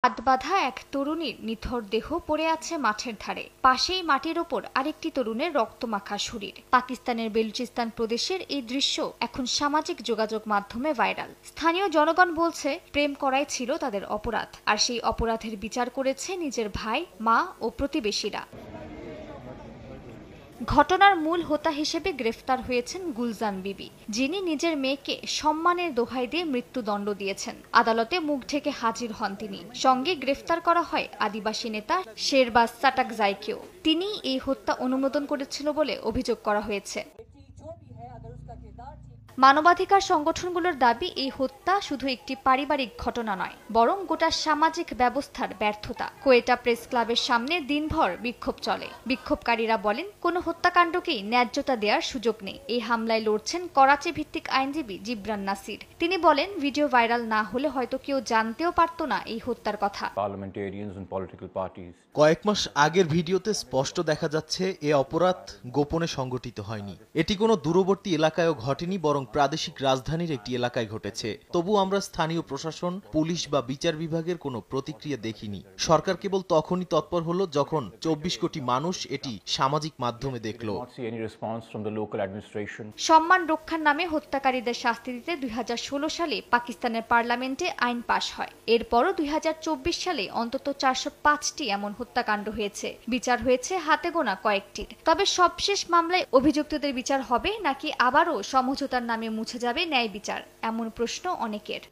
হাতবাঁধা এক তরুণীর নিথর দেহ পড়ে আছে মাঠের ধারে। পাশেই মাটির ওপর আরেকটি তরুণের রক্তমাখা শরীর। পাকিস্তানের বেলুচিস্তান প্রদেশের এই দৃশ্য এখন সামাজিক যোগাযোগ মাধ্যমে ভাইরাল। স্থানীয় জনগণ বলছে, প্রেম করাই ছিল তাদের অপরাধ, আর সেই অপরাধের বিচার করেছে নিজের ভাই, মা ও প্রতিবেশীরা। ঘটনার মূল হোতা হিসেবে গ্রেফতার হয়েছেন গুলজান বিবি, যিনি নিজের মেয়েকে সম্মানের দোহাই দিয়ে মৃত্যুদণ্ড দিয়েছেন। আদালতে মুখ ঢেকে হাজির হন তিনি। সঙ্গে গ্রেফতার করা হয় আদিবাসী নেতা শেরবাজ চাটাকজাইকেও। তিনি এই হত্যা অনুমোদন করেছিল বলে অভিযোগ করা হয়েছে। মানবাধিকার সংগঠনগুলোর দাবি, এই হত্যা শুধু একটি পারিবারিক ঘটনা নয়, বরং গোটা সামাজিক ব্যবস্থার ব্যর্থতা। কোয়েটা প্রেস ক্লাবের সামনে দিনভর বিক্ষোভ চলে। বিক্ষোভকারীরা বলেন, কোনো হত্যাকাণ্ডকেই ন্যায্যতা দেওয়ার সুযোগ নেই। এই হামলায় লড়ছেন করাচি ভিত্তিক আইনজীবী জিবরান নাসির। তিনি বলেন, ভিডিও ভাইরাল না হলে হয়তো কেউ জানতেও পারত না এই হত্যার কথা। কয়েক মাস আগের ভিডিওতে স্পষ্ট দেখা যাচ্ছে এ অপরাধ গোপনে সংগঠিত হয়নি। এটি কোনো দূরবর্তী এলাকায়ও ঘটেনি, বরং প্রাদেশিক রাজধানীর একটি এলাকায় ঘটেছে। তবু আমরা স্থানীয় প্রশাসন, পুলিশ বা বিচার বিভাগের কোনো প্রতিক্রিয়া দেখিনি। সরকার কেবল তখনই তৎপর হলো যখন 24 কোটি মানুষ এটি সামাজিক মাধ্যমে দেখল। সম্মান রক্ষার নামে হত্যাকারীদের শাস্তি দিতে 2016 সালে পাকিস্তানের পার্লামেন্টে আইন পাশ হয়। এরপরও 2024 সালে অন্তত 405টি এমন হত্যাকাণ্ড হয়েছে। বিচার হয়েছে হাতে গোনা কয়েকটির। তবে সবশেষ মামলায় অভিযুক্তদের বিচার হবে নাকি আবারও সমঝোতার নামে মুছে যাবে ন্যায় বিচার, এমন প্রশ্ন অনেকের।